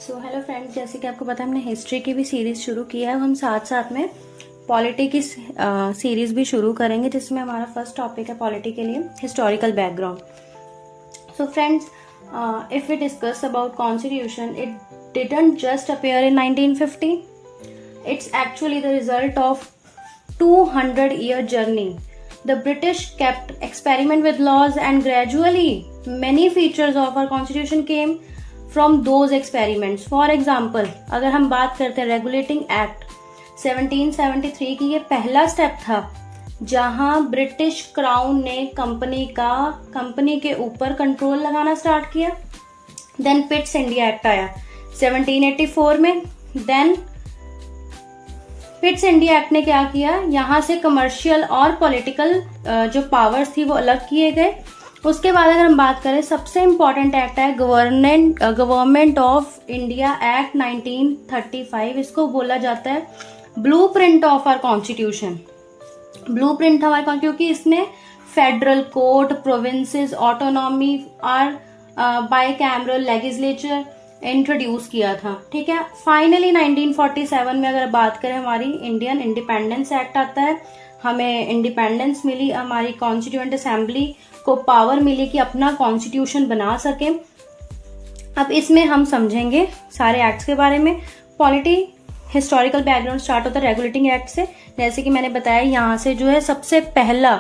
Hello friends, जैसे कि आपको पता है हमने हिस्ट्री की भी सीरीज शुरू की है। हम साथ साथ में पॉलिटी की सीरीज भी शुरू करेंगे, जिसमें हमारा फर्स्ट टॉपिक है पॉलिटी के लिए historical background. So friends, if we discuss about constitution, it didn't just appear in 1950. It's actually the result of 200-year journey. The British kept experiment with laws, and gradually many features of our constitution came from those experiments. For example, अगर हम बात करते हैं regulating act 1773 की, ये पहला step था जहां ब्रिटिश क्राउन ने कंपनी के ऊपर कंट्रोल लगाना स्टार्ट किया। देन पिट्स इंडिया एक्ट आया 1784 में। देन पिट्स इंडिया एक्ट ने क्या किया, यहाँ से कमर्शियल और पॉलिटिकल जो पावर्स थी वो अलग किए गए। उसके बाद अगर हम बात करें, सबसे इम्पोर्टेंट एक्ट है गवर्नमेंट ऑफ इंडिया एक्ट 1935। इसको बोला जाता है blueprint of our constitution. Blueprint था हमारे, क्योंकि इसने फेडरल कोर्ट, प्रोविंसेस, ऑटोनॉमी और बाइकैमरल लेजिस्लेचर इंट्रोड्यूस किया था। ठीक है। फाइनली 1947 में अगर बात करें, हमारी इंडियन इंडिपेंडेंस एक्ट आता है। हमें इंडिपेंडेंस मिली, हमारी कॉन्स्टिट्यूएंट असेंबली को पावर मिली कि अपना कॉन्स्टिट्यूशन बना सके। अब इसमें हम समझेंगे सारे एक्ट्स के बारे में। पॉलिटी हिस्टोरिकल बैकग्राउंड स्टार्ट होता है रेगुलेटिंग एक्ट से। जैसे कि मैंने बताया, यहाँ से जो है सबसे पहला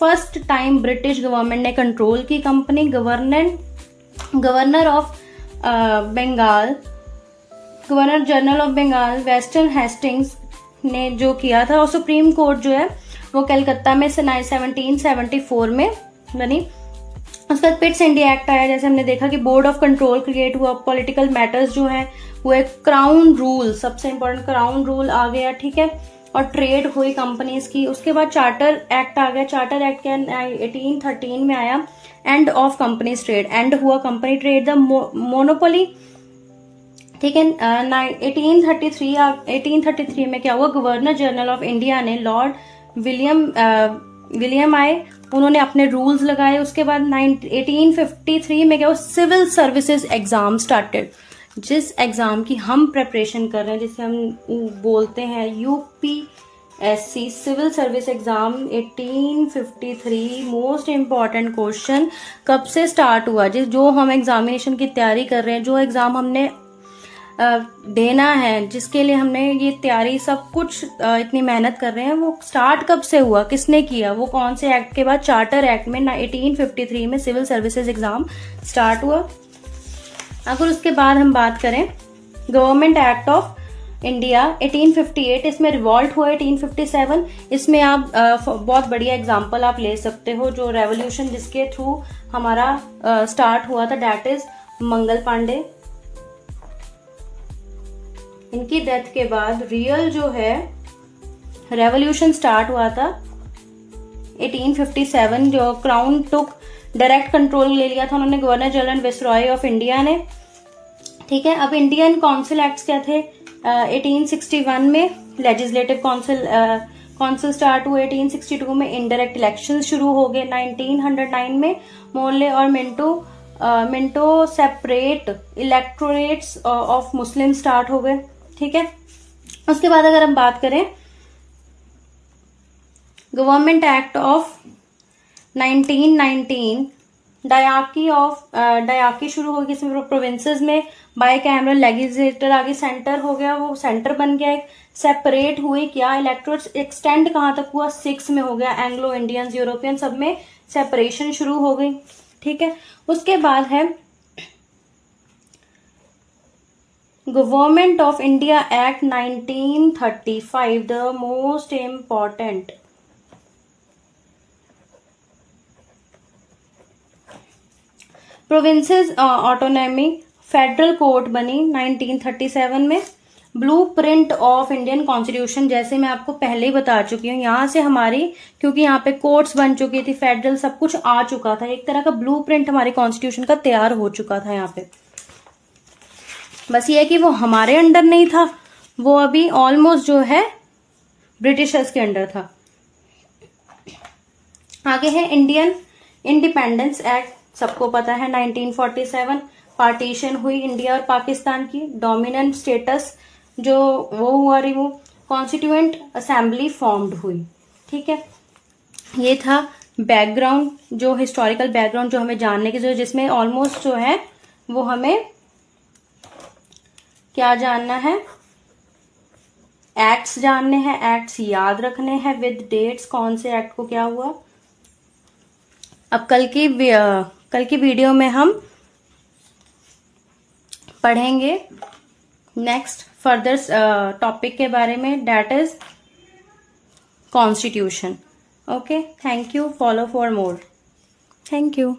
फर्स्ट टाइम ब्रिटिश गवर्नमेंट ने कंट्रोल की company. Governor of Bengal, governor general of Bengal Warren Hastings ने जो किया था, और सुप्रीम कोर्ट जो है वो कलकत्ता में 1774 में बनी। उसके बाद पिट्स इंडिया एक्ट आया। जैसे हमने देखा कि बोर्ड ऑफ कंट्रोल क्रिएट हुआ, पॉलिटिकल मैटर्स जो है वो एक क्राउन रूल, सबसे इंपॉर्टेंट क्राउन रूल आ गया। ठीक है। और ट्रेड हुई कंपनीज की। उसके बाद चार्टर एक्ट आ गया। चार्टर एक्ट क्या 1813 में आया। End of companies trade, and हुआ कंपनी ट्रेड द मोनोपोली। ठीक है। 1833 में क्या हुआ, गवर्नर जनरल ऑफ इंडिया ने लॉर्ड विलियम आए, उन्होंने अपने रूल्स लगाए। उसके बाद 1853 में क्या हुआ, सिविल सर्विसेज एग्जाम स्टार्टेड। जिस एग्जाम की हम प्रिपरेशन कर रहे हैं, जिसे हम बोलते हैं UPSC civil service exam 1853। Most important question, कब से स्टार्ट हुआ, जो हम एग्जामिनेशन की तैयारी कर रहे हैं, जो एग्जाम हमने देना है, जिसके लिए हमने ये तैयारी सब कुछ इतनी मेहनत कर रहे हैं, वो स्टार्ट कब से हुआ, किसने किया, वो कौन से एक्ट के बाद, चार्टर एक्ट में 1853 में सिविल सर्विसेज एग्जाम स्टार्ट हुआ। अगर उसके बाद हम बात करें गवर्नमेंट एक्ट ऑफ इंडिया 1858, इसमें रिवॉल्ट हुआ 1857। इसमें आप बहुत बढ़िया एग्जांपल आप ले सकते हो, जो रेवोल्यूशन जिसके थ्रू हमारा स्टार्ट हुआ था, दैट इज मंगल पांडे। इनकी डेथ के बाद रियल जो है रेवोल्यूशन स्टार्ट हुआ था 1857, जो क्राउन टुक डायरेक्ट कंट्रोल ले लिया था उन्होंने, गवर्नर जनरल विसरॉय ऑफ इंडिया ने। ठीक है। अब इंडियन काउंसिल एक्ट्स क्या थे, 1861 में लेजिस्लेटिव काउंसिल स्टार्ट हुए। 1862 में इनडायरेक्ट इलेक्शन शुरू हो गए। 1909 में मोर्ले और Minto separate electorates of Muslim start हो गए। ठीक है। उसके बाद अगर हम बात करें गवर्नमेंट एक्ट ऑफ 1919, डायाकी शुरू होगी। इसमें प्रोविंसेस में बाइकैमरल लेजिस्लेटर आगे सेंटर हो गया, वो सेंटर बन गया एक। सेपरेट हुए क्या, इलेक्टोरेट्स एक्सटेंड कहां तक हुआ, 6 में हो गया। एंग्लो इंडियंस, यूरोपियन, सब में सेपरेशन शुरू हो गई। ठीक है। उसके बाद है government of India act 1935, the most important. Provinces autonomy, federal court बनी 1937 में। ब्लूप्रिंट ऑफ इंडियन कॉन्स्टिट्यूशन, जैसे मैं आपको पहले ही बता चुकी हूँ, यहाँ से हमारी, क्योंकि यहाँ पे कोर्ट्स बन चुकी थी, फेडरल सब कुछ आ चुका था, एक तरह का ब्लूप्रिंट हमारे कॉन्स्टिट्यूशन का तैयार हो चुका था यहाँ पे। बस ये है कि वो हमारे अंडर नहीं था, वो अभी ऑलमोस्ट जो है ब्रिटिशर्स के अंडर था। आगे है इंडियन इंडिपेंडेंस एक्ट, सबको पता है 1947। पार्टीशन हुई इंडिया और पाकिस्तान की, डोमिनेंट स्टेटस जो वो हुआ रिमूव, कॉन्स्टिट्यूएंट असेंबली फॉर्म्ड हुई। ठीक है, ये था बैकग्राउंड, जो हिस्टोरिकल बैकग्राउंड जो हमें जानने की जरूरत, जिसमें ऑलमोस्ट जो है वो हमें क्या जानना है, एक्ट्स जानने हैं, एक्ट्स याद रखने हैं विद डेट्स, कौन से एक्ट को क्या हुआ। अब कल की वीडियो में हम पढ़ेंगे नेक्स्ट फर्दर टॉपिक के बारे में, that is constitution. Okay, thank you, follow for more, thank you.